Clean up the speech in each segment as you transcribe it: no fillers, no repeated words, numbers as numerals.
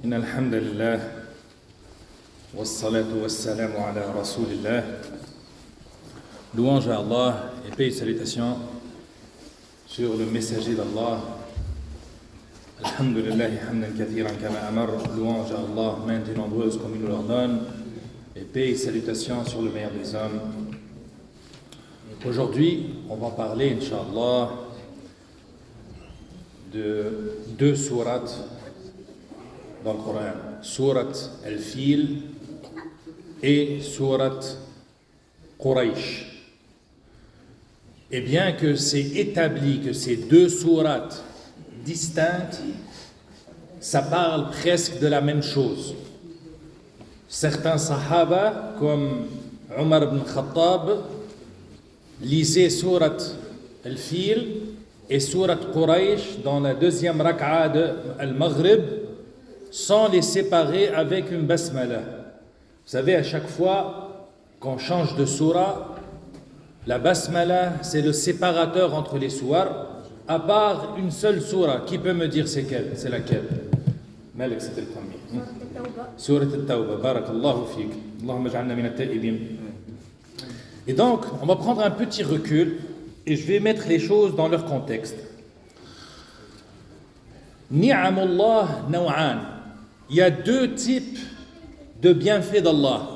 إن الحمد لله والصلاة والسلام على رسول الله. Louange à Allah et paix et salutations sur le messager d'Allah. Alhamdulillahi hamdan kathiran kama amar. Louange à Allah, maintes et nombreuses comme il nous l'ordonne. Et paix et salutations sur le meilleur des hommes. Aujourd'hui, on va parler, Inch'Allah, de deux sourates dans le Coran. Sourate Al-Fil et sourate Quraysh. Et bien que c'est établi que ces deux sourates distinctes, ça parle presque de la même chose. Certains sahaba, comme Omar ibn Khattab, lisaient sourate Al-Fil et sourate Quraysh dans la deuxième rak'a de Al-Maghrib, sans les séparer avec une basmala. Vous savez, à chaque fois qu'on change de surah, la basmala, c'est le séparateur entre les surahs, à part une seule surah. Qui peut me dire c'est quelle? C'est laquelle? Malik, c'était le premier. Surat al-Tawbah. Barakallahu fik. Allahumma ja'alna min at-ta'ibin. Et donc, on va prendre un petit recul et je vais mettre les choses dans leur contexte. Ni'amullah naw'an. Il y a deux types de bienfaits d'Allah.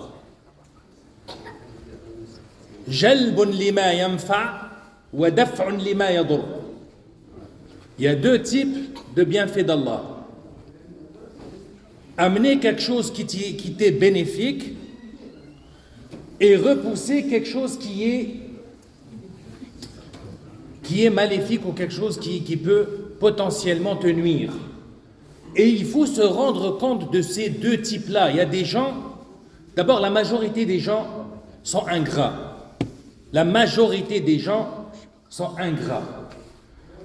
Jalbun lima yanfa' wa daf'un lima yadur. Il y a deux types de bienfaits d'Allah. Amener quelque chose qui t'est bénéfique et repousser quelque chose qui est maléfique ou quelque chose qui peut potentiellement te nuire. Et il faut se rendre compte de ces deux types-là. Il y a des gens, d'abord la majorité des gens sont ingrats. La majorité des gens sont ingrats.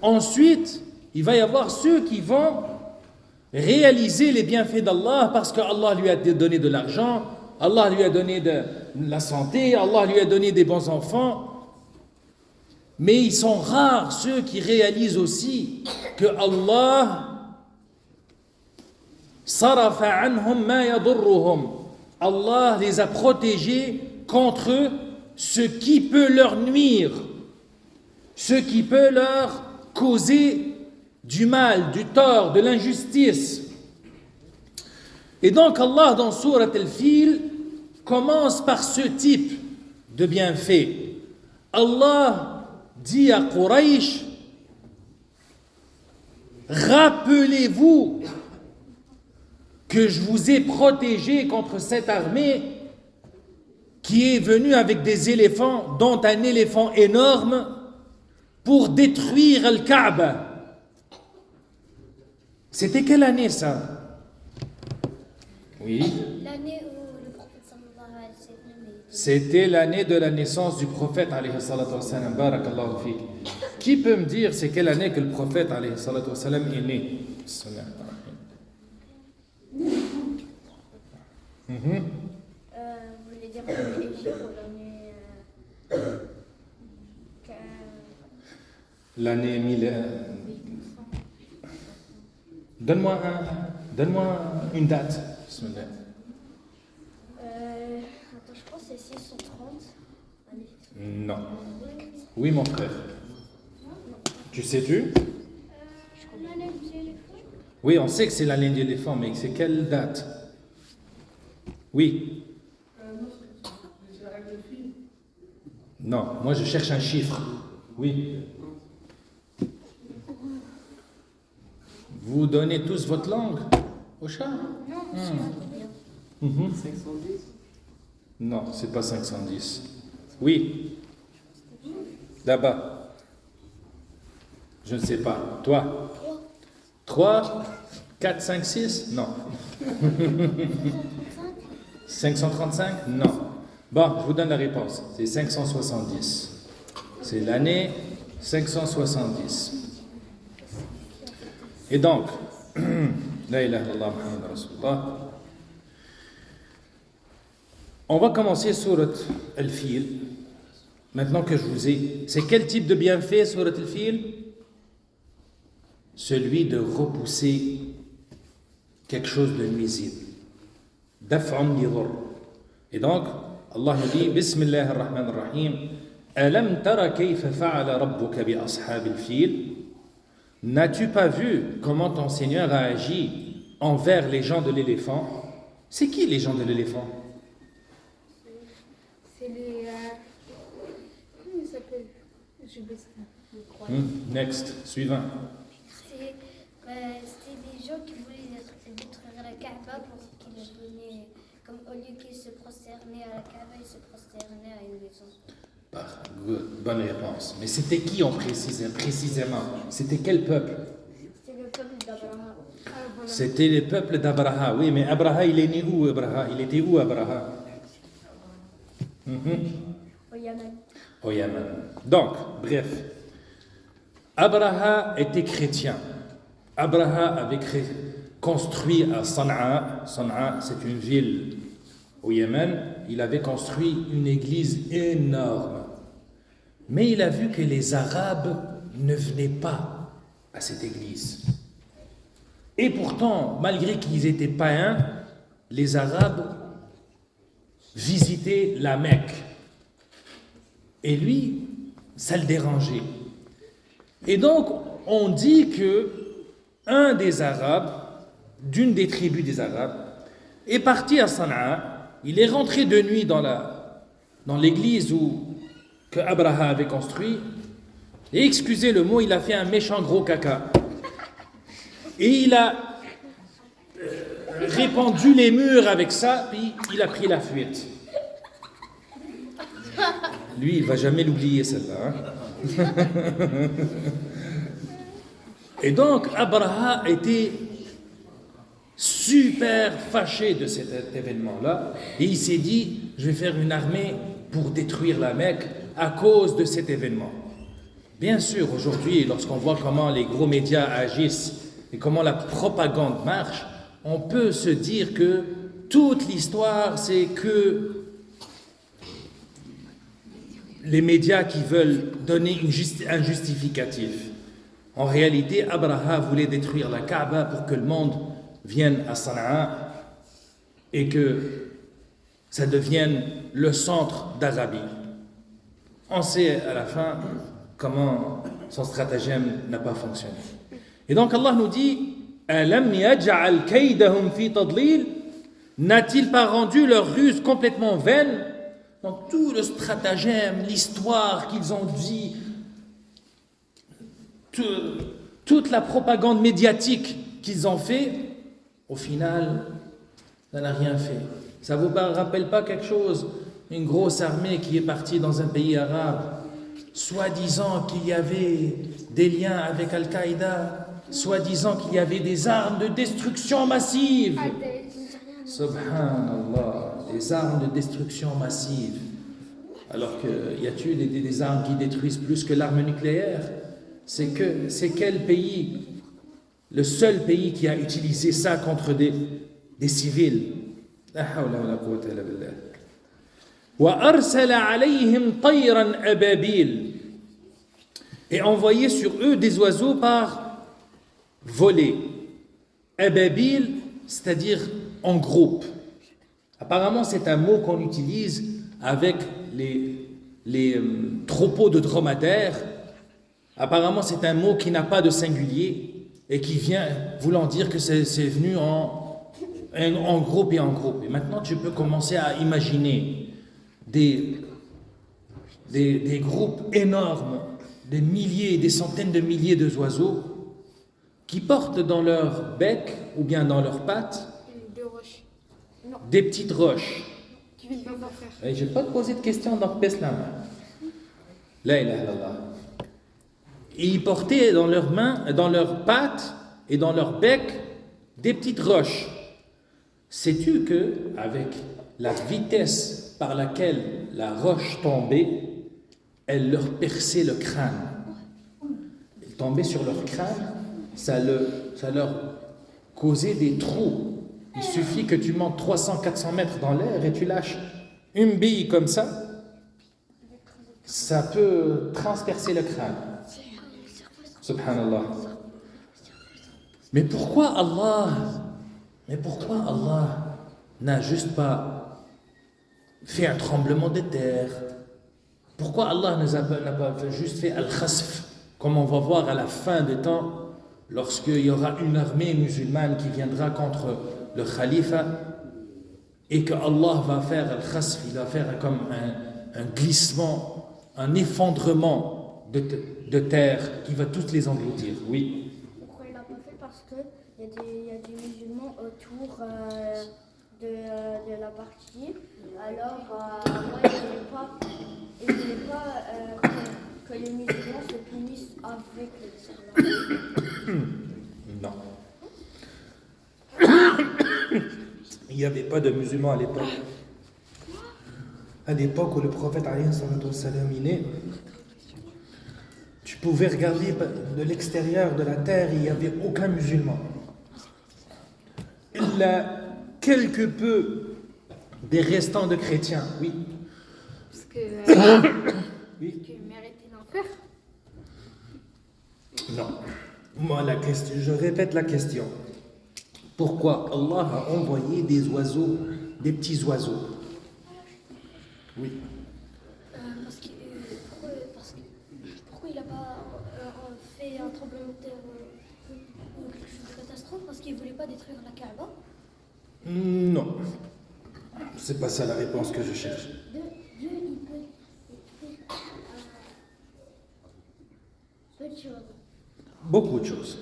Ensuite, il va y avoir ceux qui vont réaliser les bienfaits d'Allah parce qu'Allah lui a donné de l'argent, Allah lui a donné de la santé, Allah lui a donné des bons enfants. Mais ils sont rares ceux qui réalisent aussi que Allah sarafa anhum ma yadurruhum. Allah les a protégés contre ce qui peut leur nuire, ce qui peut leur causer du mal, du tort, de l'injustice. Et donc Allah dans Surat Al-Fil commence par ce type de bienfait. Allah dit à Quraysh: rappelez-vous que je vous ai protégé contre cette armée qui est venue avec des éléphants, dont un éléphant énorme, pour détruire Al-Kaaba. C'était quelle année ça? Oui. L'année où le prophète sallallahu alayhi wa sallam est... C'était l'année de la naissance du prophète alayhi salatu wa sallam. Barakallahu fik. Qui peut me dire c'est quelle année que le prophète alayhi salatu wa sallam est né? Vous voulez dire l'année Égypte ou l'année... L'année 1000. Donne-moi une date. Bismillah. Attends, je pense que c'est 630. Allez. Non. Oui, mon frère. Tu sais-tu? L'année des éléphants. Oui, on sait que c'est l'année d'éléphant, mais c'est quelle date? Oui. Non, moi je cherche un chiffre. Oui. Vous donnez tous votre langue au chat? Non. 510? Non, c'est pas 510. Oui. Là-bas. Je ne sais pas. Toi? 3, 4, 5, 6? Non. 535? Non. Bon, je vous donne la réponse. C'est 570. C'est l'année 570. Et donc, la ilaha illallah Muhammad Rasulullah. On va commencer surat Al-Fil. Maintenant que je vous ai... C'est quel type de bienfait surat Al-Fil? Celui de repousser quelque chose de nuisible. Daf'un li dhurr. Et donc, Allah nous dit, Bismillah ar-Rahman ar-Rahim, Alam tara kayfa fa'ala rabbuka bi ashabil fil? N'as-tu pas vu comment ton Seigneur a agi envers les gens de l'éléphant? C'est qui les gens de l'éléphant? C'est les. Comment ils s'appellent? Je baisse je crois. Next, suivant. C'était des gens qui voulaient détruire la Kaaba pour qu'ils donnaient, comme au lieu qu'ils se prosternaient à la Kaaba, ils se prosternaient à une maison. Bonne réponse. Mais c'était qui précisément? C'était quel peuple? C'était le peuple d'Abraham. C'était le peuple d'Abraha. Oui, mais Abraha, il est né où, Abraha? Il était où, Abraha? Au Yémen. Au Yémen. Donc, bref, Abraha était chrétien. Abraha avait construit à Sana'a. Sana'a, c'est une ville au Yémen. Il avait construit une église énorme. Mais il a vu que les Arabes ne venaient pas à cette église. Et pourtant, malgré qu'ils étaient païens, les Arabes visitaient la Mecque. Et lui, ça le dérangeait. Et donc, on dit que un des Arabes, d'une des tribus des Arabes, est parti à Sana'a. Il est rentré de nuit dans l'église que Abraha avait construit. Et excusez le mot, il a fait un méchant gros caca. Et il a répandu les murs avec ça, puis il a pris la fuite. Lui, il ne va jamais l'oublier, celle-là. Hein? Et donc, Abraha était super fâché de cet événement-là. Et il s'est dit, je vais faire une armée pour détruire la Mecque à cause de cet événement. Bien sûr, aujourd'hui, lorsqu'on voit comment les gros médias agissent et comment la propagande marche, on peut se dire que toute l'histoire, c'est que les médias qui veulent donner un justificatif. En réalité, Abraha voulait détruire la Kaaba pour que le monde vienne à Sana'a et que ça devienne le centre d'Arabie. On sait à la fin comment son stratagème n'a pas fonctionné. Et donc Allah nous dit Alam yaj'al kaydahum fi tadlil? N'a-t-il pas rendu leur ruse complètement vaine? Donc tout le stratagème, l'histoire qu'ils ont dit, toute la propagande médiatique qu'ils ont fait, au final, ça n'a rien fait. Ça ne vous rappelle pas quelque chose? Une grosse armée qui est partie dans un pays arabe, soi-disant qu'il y avait des liens avec Al-Qaïda, soi-disant qu'il y avait des armes de destruction massive. Subhanallah, des armes de destruction massive. Alors que y a-t-il des armes qui détruisent plus que l'arme nucléaire? C'est quel pays? Le seul pays qui a utilisé ça contre des civils. La hawla wa la quwwata illa billah. Wa arsala alayhim tayran ababil. Et envoyé sur eux des oiseaux par volée. Ababil, c'est-à-dire en groupe. Apparemment, c'est un mot qu'on utilise avec les troupeaux de dromadaires. Apparemment, c'est un mot qui n'a pas de singulier et qui vient voulant dire que c'est venu en groupe et en groupe. Et maintenant, tu peux commencer à imaginer des groupes énormes, des milliers, des centaines de milliers d'oiseaux qui portent dans leur bec ou bien dans leurs pattes Deux roches. Non, des petites roches. tu viens de m'en faire. Et je ne vais pas te poser de questions, donc baisse la main. La ilaha illallah. Et ils portaient dans leurs mains, dans leurs pattes et dans leur bec des petites roches. Sais-tu que avec la vitesse par laquelle la roche tombait, elle leur perçait le crâne. Elle tombait sur leur crâne, ça leur causait des trous. Il suffit que tu montes 300-400 mètres dans l'air et tu lâches une bille comme ça peut transpercer le crâne. Subhanallah. Mais pourquoi Allah Mais pourquoi Allah n'a juste pas fait un tremblement de terre? Pourquoi Allah n'a pas juste fait al-khasf, comme on va voir à la fin des temps, lorsqu'il y aura une armée musulmane qui viendra contre le khalifa, et que Allah va faire al-khasf, il va faire comme un glissement, un effondrement de terre qui va tous les engloutir. Oui. Pourquoi il l'a pas fait? Parce qu'il y a des musulmans autour de la partie. Alors, moi, il ne voulait pas que les musulmans se punissent avec les serments. Non. Il n'y avait pas de musulmans à l'époque. À l'époque où le prophète alayhi salatu wassalam est né, tu pouvais regarder de l'extérieur de la terre, il n'y avait aucun musulman. Il y a quelque peu des restants de chrétiens, oui. Parce que Oui. tu méritais l'enfer. Non. Moi, la question, je répète la question. Pourquoi Allah a envoyé des oiseaux, des petits oiseaux? Oui. Pourquoi il n'a pas fait un tremblement de terre ou quelque chose de catastrophe? Parce qu'il ne voulait pas détruire la Kaaba. Non. C'est pas ça la réponse que je cherche. Dieu, il peut peu de choses. Beaucoup de choses.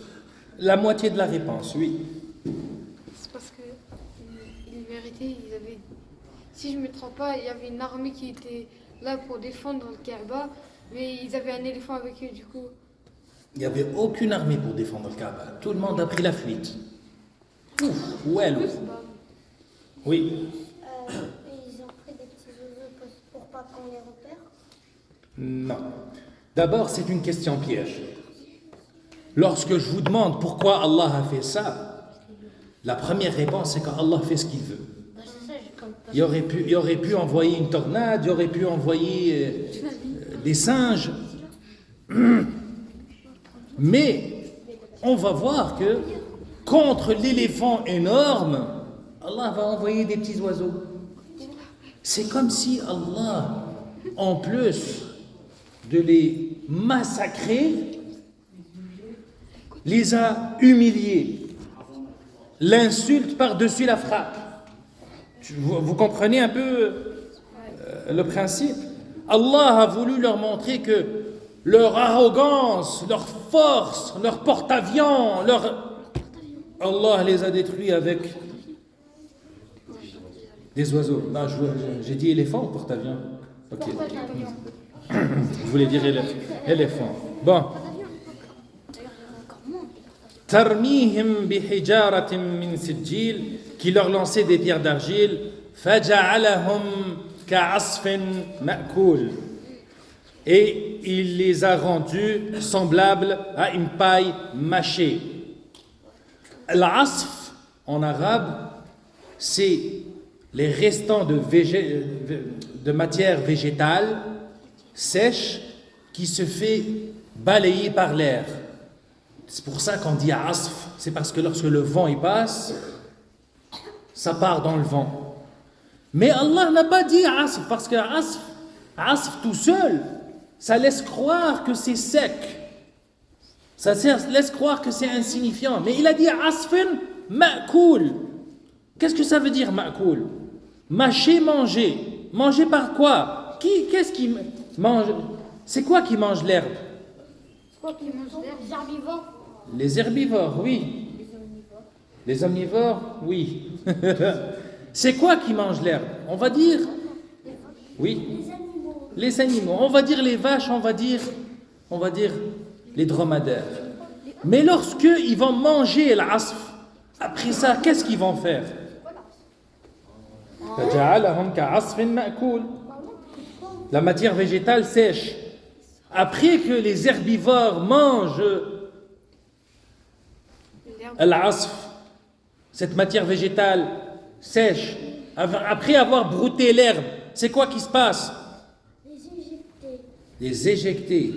La moitié de la réponse, oui. C'est parce que ils méritaient, ils avaient. Si je ne me trompe pas, il y avait une armée qui était là pour défendre le Kaaba, mais ils avaient un éléphant avec eux, du coup. Il n'y avait aucune armée pour défendre le Kaaba. Tout le monde a pris la fuite. Ouf, ouais, Plus, bah, oui. Et ils ont pris des petits oiseaux pour pas qu'on les repère. Non. D'abord, c'est une question piège. Lorsque je vous demande pourquoi Allah a fait ça, la première réponse c'est qu'Allah fait ce qu'il veut. Il aurait pu envoyer une tornade, il aurait pu envoyer des singes. Mais on va voir que contre l'éléphant énorme, Allah va envoyer des petits oiseaux. C'est comme si Allah, en plus de les massacrer, les a humiliés. L'insulte par-dessus la frappe. Vous comprenez un peu le principe? Allah a voulu leur montrer que leur arrogance, leur force, leur porte-avions, Allah les a détruits avec des oiseaux. Non, j'ai dit éléphant ou porte-avions? Ok. Je voulais dire éléphant. Bon. Tarmihim bihijaratin min sijil, qui leur lançait des pierres d'argile, faja'alahum ka'asfin ma'koul, et il les a rendus semblables à une paille mâchée. L'asf en arabe, c'est les restants de matière végétale sèche qui se fait balayer par l'air. C'est pour ça qu'on dit asf, c'est parce que lorsque le vent y passe, ça part dans le vent. Mais Allah n'a pas dit asf, parce que asf tout seul, ça laisse croire que c'est sec. Ça laisse croire que c'est insignifiant. Mais il a dit asfin ma'koul. Qu'est-ce que ça veut dire ma'koul? Mâcher, manger. Manger par quoi? Qu'est-ce qui mange? C'est quoi qui mange l'herbe? Quoi qui mangent les herbivores? Les herbivores, oui. Les omnivores, oui. C'est quoi qui mange l'herbe? On va dire. Oui. Les animaux. Les animaux. On va dire les vaches, on va dire les dromadaires. Mais lorsque ils vont manger l'asf, après ça, qu'est-ce qu'ils vont faire? La matière végétale sèche. Après que les herbivores mangent l'asf, cette matière végétale sèche, après avoir brouté l'herbe, c'est quoi qui se passe? Les éjectés. Les éjecter.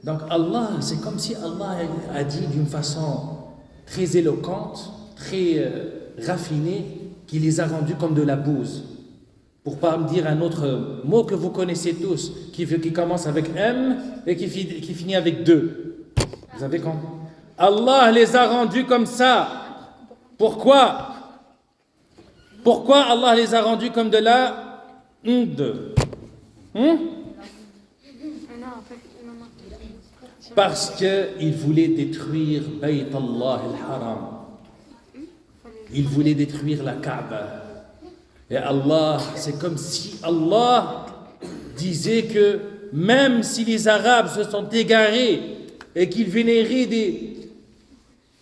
Donc Allah, c'est comme si Allah a dit d'une façon très éloquente, très raffinés qui les a rendus comme de la bouse. Pour pas me dire un autre mot que vous connaissez tous, qui commence avec M et qui finit avec 2. Vous savez quand? Allah les a rendus comme ça. Pourquoi? Pourquoi Allah les a rendus comme de la onde? Parce qu'il voulait détruire Bayt Allah al-Haram. Il voulait détruire la Kaaba. Et Allah, c'est comme si Allah disait que même si les Arabes se sont égarés et qu'ils vénéraient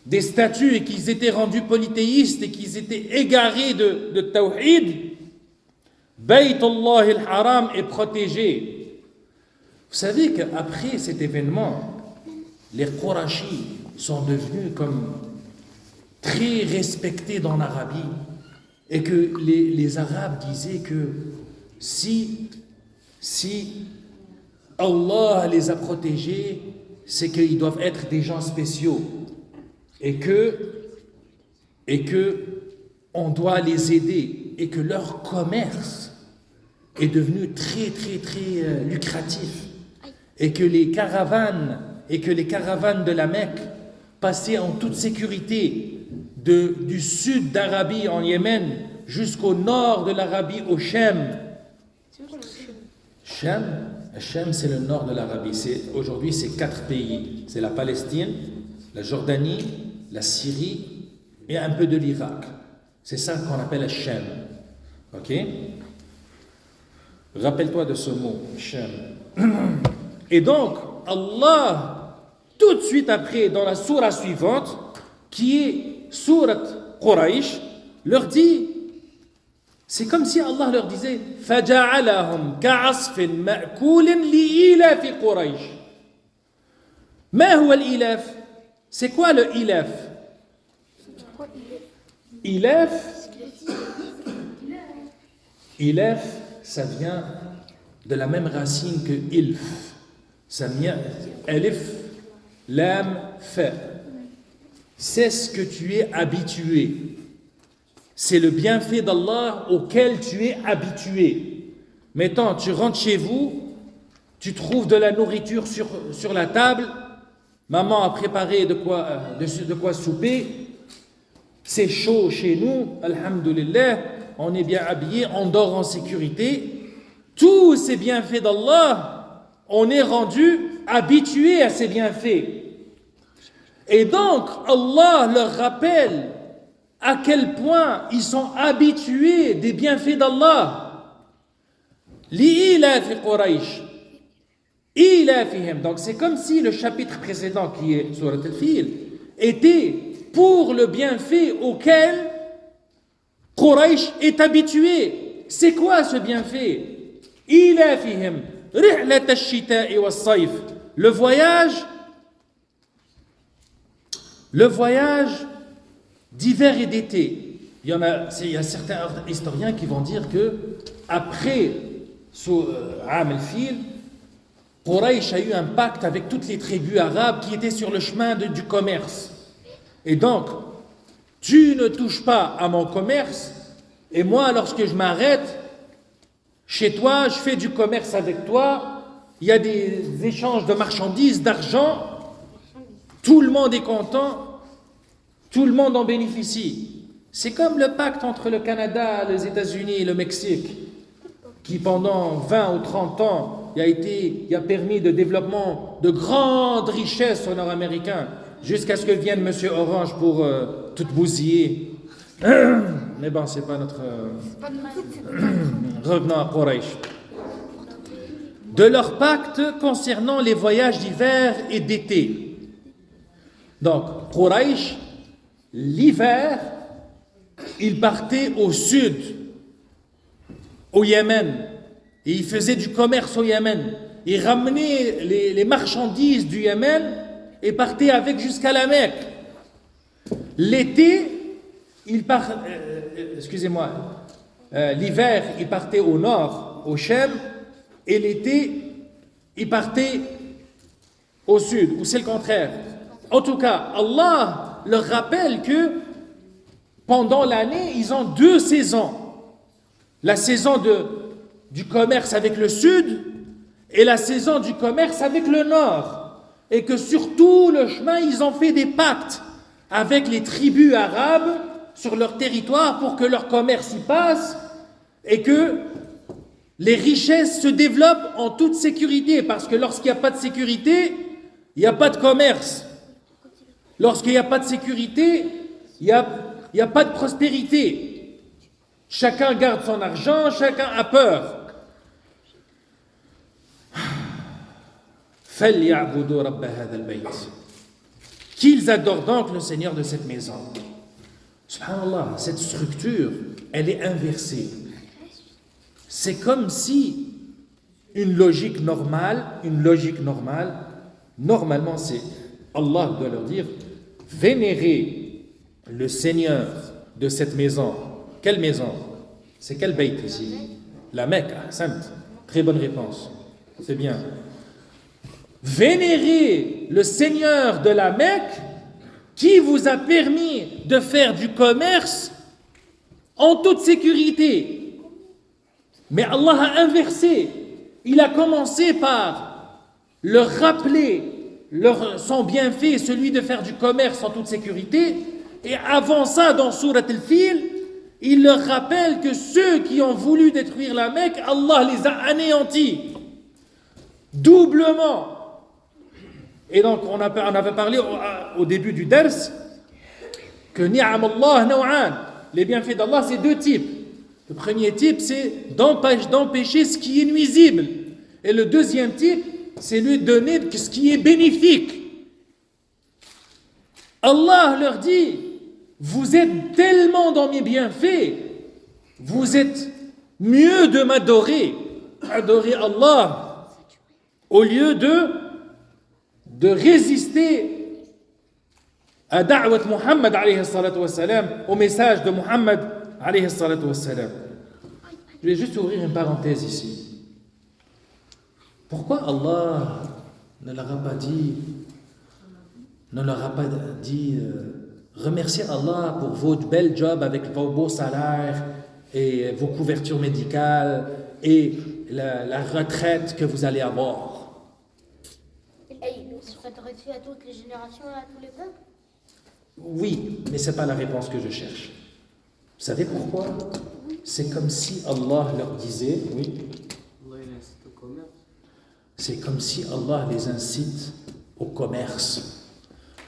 des statues et qu'ils étaient rendus polythéistes et qu'ils étaient égarés de Tawhid, Bayt Allah al-Haram est protégé. Vous savez qu'après cet événement, les Qurayshis sont devenus comme très respectés dans l'Arabie et que les Arabes disaient que si Allah les a protégés, c'est qu'ils doivent être des gens spéciaux et que on doit les aider et que leur commerce est devenu très très très lucratif et que les caravanes de la Mecque passaient en toute sécurité du sud d'Arabie en Yémen jusqu'au nord de l'Arabie au Shem. Shem, c'est le nord de l'Arabie. Aujourd'hui, c'est 4 pays. C'est la Palestine, la Jordanie, la Syrie et un peu de l'Irak. C'est ça qu'on appelle le Shem. Ok? Rappelle-toi de ce mot, Shem. Et donc, Allah, tout de suite après, dans la sourate suivante, qui est sourate Quraysh, leur dit, c'est comme si Allah leur disait فَجَعَلَهُمْ كَعَصْفٍ مَأْكُولٍ لِإِيلَافِ قُرَيْشٍ. ما هو الإيلاف? C'est quoi le ilaf? Ilaf, ça vient de la même racine que ilf. Ça vient alif, lam, fa. C'est ce que tu es habitué. C'est le bienfait d'Allah auquel tu es habitué. Mettons, tu rentres chez vous, tu trouves de la nourriture sur la table, maman a préparé de quoi souper, c'est chaud chez nous, alhamdoulilah, on est bien habillé, on dort en sécurité. Tous ces bienfaits d'Allah, on est rendu habitué à ces bienfaits. Et donc, Allah leur rappelle à quel point ils sont habitués des bienfaits d'Allah. Li'ilafi Quraysh. Ilafihim. Donc c'est comme si le chapitre précédent, qui est Surat al-Fil, était pour le bienfait auquel Quraysh est habitué. C'est quoi ce bienfait? Ilafihim. Rihlat ash-shita'i was-sayf. Le voyage d'hiver et d'été. Il y a certains historiens qui vont dire que après Am al-Fil, Quraysh a eu un pacte avec toutes les tribus arabes qui étaient sur le chemin du commerce. Et donc, tu ne touches pas à mon commerce, et moi, lorsque je m'arrête chez toi, je fais du commerce avec toi, il y a des échanges de marchandises, d'argent, tout le monde est content, tout le monde en bénéficie. C'est comme le pacte entre le Canada, les États-Unis et le Mexique, qui pendant 20 ou 30 ans, il a permis le développement de grandes richesses aux Nord-Américains, jusqu'à ce que vienne M. Orange pour tout bousiller. Mais bon, c'est pas notre... Revenons à Quraysh. De leur pacte concernant les voyages d'hiver et d'été. Donc, Quraysh, l'hiver, ils partaient au sud, au Yémen, et ils faisaient du commerce au Yémen. Ils ramenaient les marchandises du Yémen et partaient avec jusqu'à la Mecque. L'été, l'hiver, ils partaient au nord, au Shem, et l'été, ils partaient au sud, ou c'est le contraire. En tout cas, Allah leur rappelle que pendant l'année, ils ont 2 saisons. La saison du commerce avec le sud et la saison du commerce avec le nord. Et que sur tout le chemin, ils ont fait des pactes avec les tribus arabes sur leur territoire pour que leur commerce y passe et que les richesses se développent en toute sécurité. Parce que lorsqu'il n'y a pas de sécurité, il n'y a pas de commerce. Lorsqu'il n'y a pas de sécurité, il n'y a pas de prospérité. Chacun garde son argent, chacun a peur. فَلْيَعْبُدُوا رَبَّ هَذَا الْبَيْتِ. Qu'ils adorent donc le Seigneur de cette maison. Subhanallah, cette structure, elle est inversée. C'est comme si une logique normale, normalement c'est Allah doit leur dire vénérer le Seigneur de cette maison. Quelle maison? C'est quel bayt ici? La Mecque, sainte. Très bonne réponse. C'est bien. Vénérer le Seigneur de la Mecque qui vous a permis de faire du commerce en toute sécurité. Mais Allah a inversé. Il a commencé par leur rappeler son bienfait, celui de faire du commerce en toute sécurité. Et avant ça, dans Surat Al-Fil, il leur rappelle que ceux qui ont voulu détruire la Mecque, Allah les a anéantis. Doublement. Et donc, on avait parlé au début du ders que ni'am Allah naw'an. Les bienfaits d'Allah, c'est 2 types. Le premier type, c'est d'empêcher ce qui est nuisible. Et le deuxième type, c'est lui donner ce qui est bénéfique. Allah leur dit, vous êtes tellement dans mes bienfaits, vous êtes mieux de m'adorer. Adorer Allah au lieu de résister à da'wat Muhammad alayhi salatu wassalam, au message de Muhammad alayhi salatu wassalam. Je vais juste ouvrir une parenthèse ici. Pourquoi Allah ne leur a pas dit remerciez Allah pour votre bel job avec vos beaux salaires et vos couvertures médicales et la retraite que vous allez avoir? Il serait adressé à toutes les générations et à tous les peuples. Oui, mais ce n'est pas la réponse que je cherche. Vous savez pourquoi? C'est comme si Allah leur disait, oui. C'est comme si Allah les incite au commerce.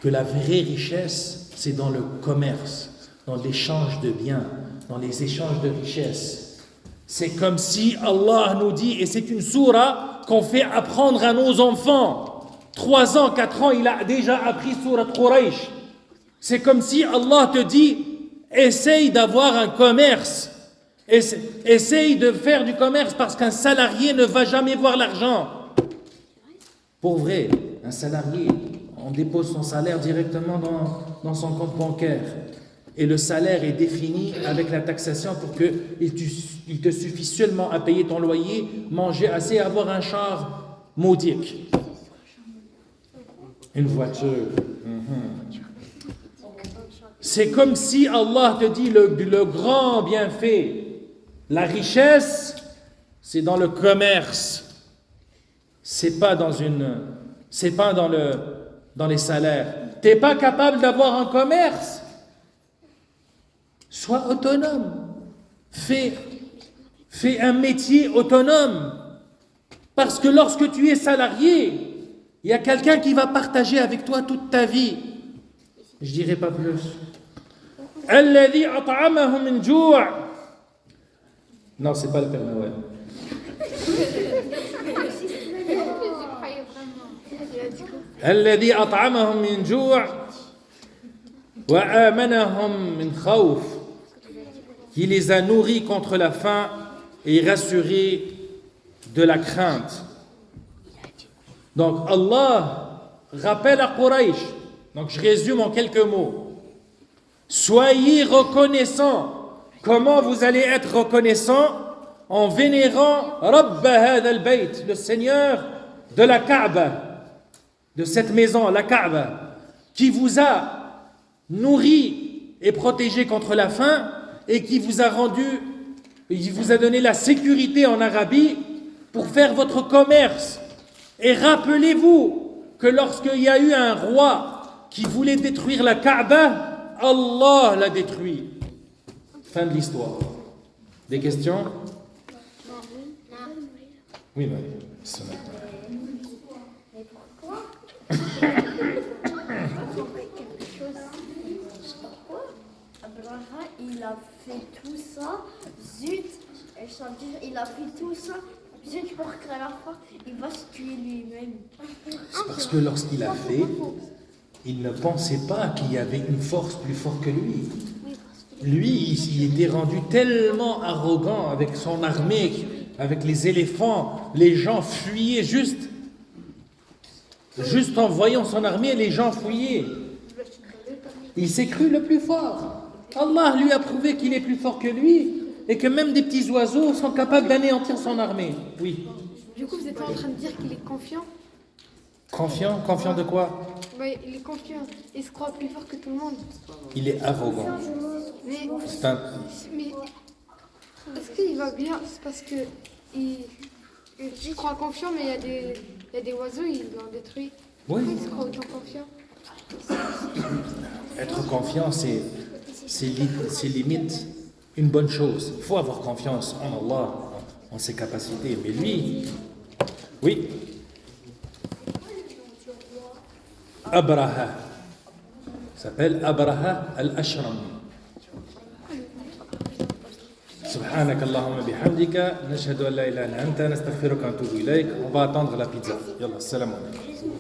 Que la vraie richesse, c'est dans le commerce, dans l'échange de biens, dans les échanges de richesses. C'est comme si Allah nous dit, et c'est une sourate qu'on fait apprendre à nos enfants. 3 ans, 4 ans, il a déjà appris sourate Quraysh. C'est comme si Allah te dit, essaye d'avoir un commerce. Essaye de faire du commerce parce qu'un salarié ne va jamais voir l'argent. Pour vrai, un salarié, on dépose son salaire directement dans son compte bancaire. Et le salaire est défini avec la taxation pour qu'il te suffise seulement à payer ton loyer, manger assez et avoir un char modique. Une voiture. C'est comme si Allah te dit le grand bienfait. La richesse, c'est dans le commerce. C'est pas dans les salaires. T'es pas capable d'avoir un commerce? Sois autonome. Fais un métier autonome. Parce que lorsque tu es salarié, il y a quelqu'un qui va partager avec toi toute ta vie. Je dirai pas plus. Alladhi at'amahum min ju'. Non, c'est pas le Père Noël. Alladhi at'amahum min ju' wa amanahum min khawf. Qui les a nourris contre la faim et rassurés de la crainte. Donc Allah rappelle à Quraysh. Donc je résume en quelques mots. Soyez reconnaissants. Comment vous allez être reconnaissants? En vénérant Rabb hadha al-bayt, le Seigneur de la Kaaba, de cette maison, la Kaaba, qui vous a nourri et protégé contre la faim et qui vous a donné la sécurité en Arabie pour faire votre commerce. Et rappelez-vous que lorsqu'il y a eu un roi qui voulait détruire la Kaaba, Allah l'a détruit. Fin de l'histoire. Des questions? Oui, Marie. Mais pourquoi quelque chose. Pourquoi Abraham, il a fait tout ça, zut, il a fait tout ça, zut, pour qu'à la fin, il va se tuer lui-même. C'est parce que lorsqu'il a fait, il ne pensait pas qu'il y avait une force plus forte que lui. Lui, il était rendu tellement arrogant avec son armée, avec les éléphants, les gens fuyaient juste en voyant son armée, les gens fuyaient. Il s'est cru le plus fort. Allah lui a prouvé qu'il est plus fort que lui et que même des petits oiseaux sont capables d'anéantir son armée. Oui. Du coup, vous êtes en train de dire qu'il est confiant? Confiant? Confiant de quoi? Il est confiant. Il se croit plus fort que tout le monde. Il est arrogant. Mais Mais est-ce qu'il va bien? C'est parce que il se croit confiant, mais il y a des oiseaux, ils l'ont détruit. oui. Pourquoi il se croit autant confiant? Être confiant, c'est limite une bonne chose. Il faut avoir confiance en Allah, en ses capacités. Mais lui, oui. Abraha. Il s'appelle Abraha al-Ashram. سبحانك اللهم بحمدك نشهد أن لا إله إلا أنت نستغفرك ونتوب إليك. On va attendre la pizza. يلا السلام عليكم.